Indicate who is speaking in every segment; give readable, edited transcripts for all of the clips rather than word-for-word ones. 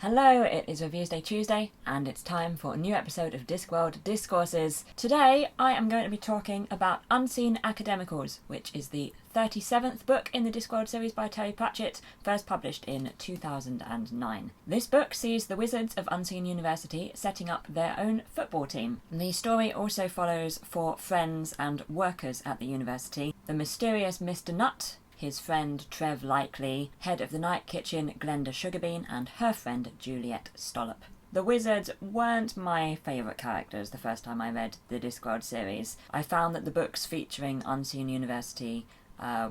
Speaker 1: Hello, it is Reviews Day Tuesday, and it's time for a new episode of Discworld Discourses. Today, I am going to be talking about Unseen Academicals, which is the 37th book in the Discworld series by Terry Pratchett, first published in 2009. This book sees the Wizards of Unseen University setting up their own football team. The story also follows 4 friends and workers at the university: the mysterious Mr. Nutt, his friend Trev Likely, head of the night kitchen Glenda Sugarbean, and her friend Juliet Stollop. The Wizards weren't my favourite characters the first time I read the Discworld series. I found that the books featuring Unseen University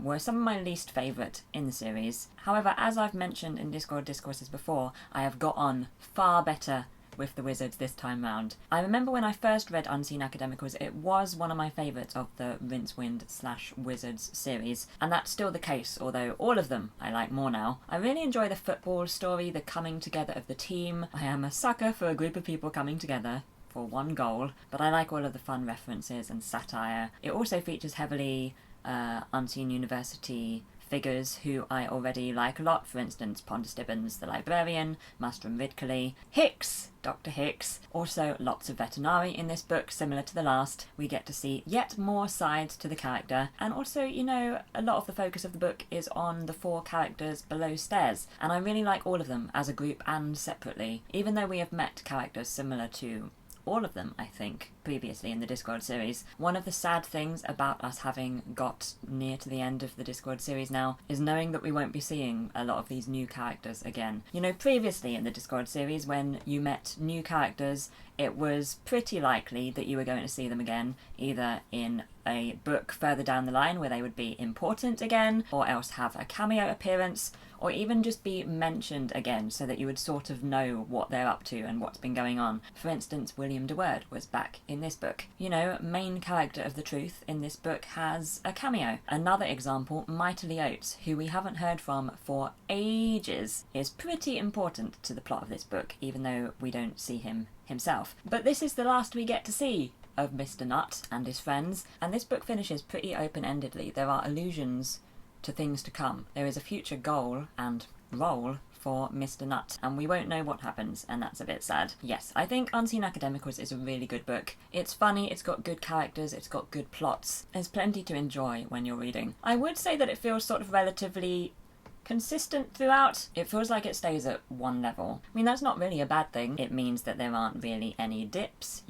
Speaker 1: were some of my least favourite in the series. However, as I've mentioned in Discworld Discourses before, I have got on far better with the Wizards this time round. I remember when I first read Unseen Academicals, it was one of my favourites of the Rincewind/Wizards series, and that's still the case, although all of them I like more now. I really enjoy the football story, the coming together of the team. I am a sucker for a group of people coming together for one goal, but I like all of the fun references and satire. It also features heavily Unseen University figures who I already like a lot. For instance, Ponder Stibbons, the librarian, Mustrum Ridcully, Hicks, Dr. Hicks. Also lots of veterinary in this book, similar to the last. We get to see yet more sides to the character, and also, a lot of the focus of the book is on the 4 characters below stairs, and I really like all of them as a group and separately, even though we have met characters similar to all of them, I think, previously in the Discworld series. One of the sad things about us having got near to the end of the Discworld series now is knowing that we won't be seeing a lot of these new characters again. Previously in the Discworld series, when you met new characters, it was pretty likely that you were going to see them again, either in a book further down the line where they would be important again, or else have a cameo appearance, or even just be mentioned again so that you would sort of know what they're up to and what's been going on. For instance, William de Word was back in this book. Main character of The Truth in this book has a cameo. Another example, Mightily Oates, who we haven't heard from for ages, is pretty important to the plot of this book, even though we don't see him himself. But this is the last we get to see of Mr. Nutt and his friends, and this book finishes pretty open-endedly. There are allusions to things to come. There is a future goal and role for Mr. Nutt, and we won't know what happens, and that's a bit sad. Yes, I think Unseen Academicals is a really good book. It's funny, it's got good characters, it's got good plots. There's plenty to enjoy when you're reading. I would say that it feels sort of relatively consistent throughout. It feels like it stays at one level. I mean, that's not really a bad thing. It means that there aren't really any dips,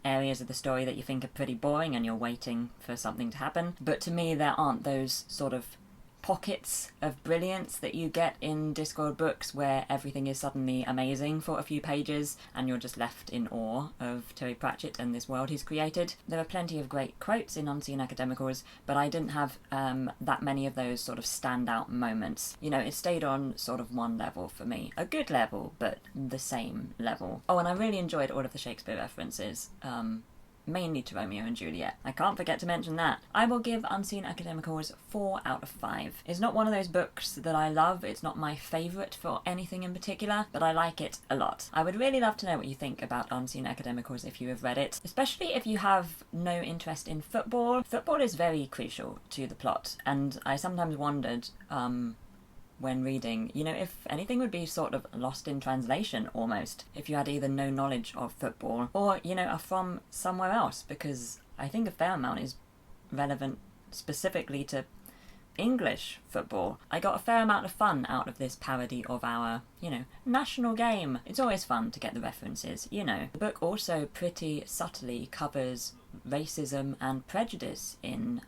Speaker 1: areas of the story that you think are pretty boring and you're waiting for something to happen. But to me, there aren't those sort of pockets of brilliance that you get in Discworld books where everything is suddenly amazing for a few pages and you're just left in awe of Terry Pratchett and this world he's created. There are plenty of great quotes in Unseen Academicals, but I didn't have that many of those sort of standout moments. It stayed on sort of one level for me. A good level, but the same level. Oh, and I really enjoyed all of the Shakespeare references. Mainly to Romeo and Juliet. I can't forget to mention that. I will give Unseen Academicals 4 out of 5. It's not one of those books that I love, it's not my favourite for anything in particular, but I like it a lot. I would really love to know what you think about Unseen Academicals if you have read it, especially if you have no interest in football. Football is very crucial to the plot, and I sometimes wondered, when reading, if anything would be sort of lost in translation almost, if you had either no knowledge of football or, are from somewhere else, because I think a fair amount is relevant specifically to English football. I got a fair amount of fun out of this parody of our, national game. It's always fun to get the references, The book also pretty subtly covers racism and prejudice in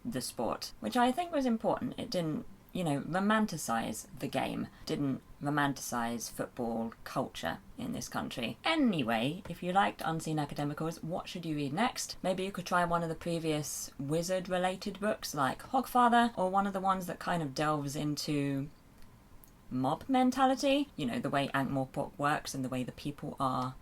Speaker 1: the sport, which I think was important. It didn't romanticise the game, didn't romanticise football culture in this country. Anyway, if you liked Unseen Academicals, what should you read next? Maybe you could try one of the previous wizard-related books like Hogfather, or one of the ones that kind of delves into mob mentality, the way Ankh-Morpork works and the way the people are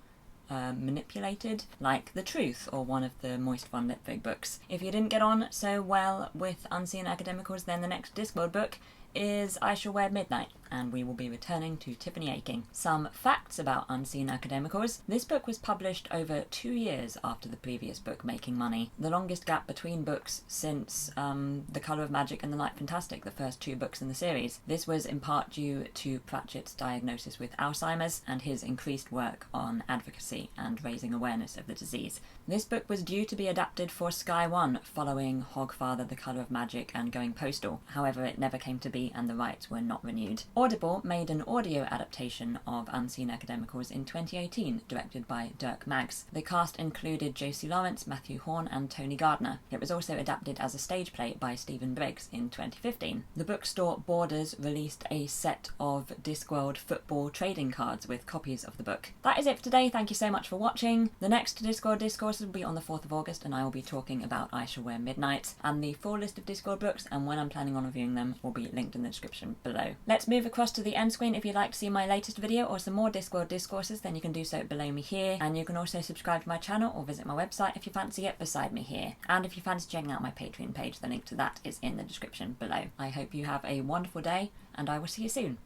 Speaker 1: manipulated, like The Truth, or one of the Moist Fun Litfig books. If you didn't get on so well with Unseen Academicals, then the next Discworld book is I Shall Wear Midnight. and we will be returning to Tiffany Aching. Some facts about Unseen Academicals. This book was published over 2 years after the previous book, making money. The longest gap between books since The Colour of Magic and The Light Fantastic, the first 2 books in the series. This was in part due to Pratchett's diagnosis with Alzheimer's and his increased work on advocacy and raising awareness of the disease. This book was due to be adapted for Sky One following Hogfather, The Colour of Magic and Going Postal. However, it never came to be and the rights were not renewed. Audible made an audio adaptation of Unseen Academicals in 2018, directed by Dirk Maggs. The cast included Josie Lawrence, Matthew Horn and Tony Gardner. It was also adapted as a stage play by Stephen Briggs in 2015. The bookstore Borders released a set of Discworld football trading cards with copies of the book. That is it for today. Thank you so much for watching. The next Discworld Discourses will be on the 4th of August and I will be talking about I Shall Wear Midnight, and the full list of Discworld books and when I'm planning on reviewing them will be linked in the description below. Let's move across to the end screen. If you'd like to see my latest video or some more Discworld Discourses, then you can do so below me here, and you can also subscribe to my channel or visit my website if you fancy it beside me here. And if you fancy checking out my Patreon page, the link to that is in the description below. I hope you have a wonderful day and I will see you soon.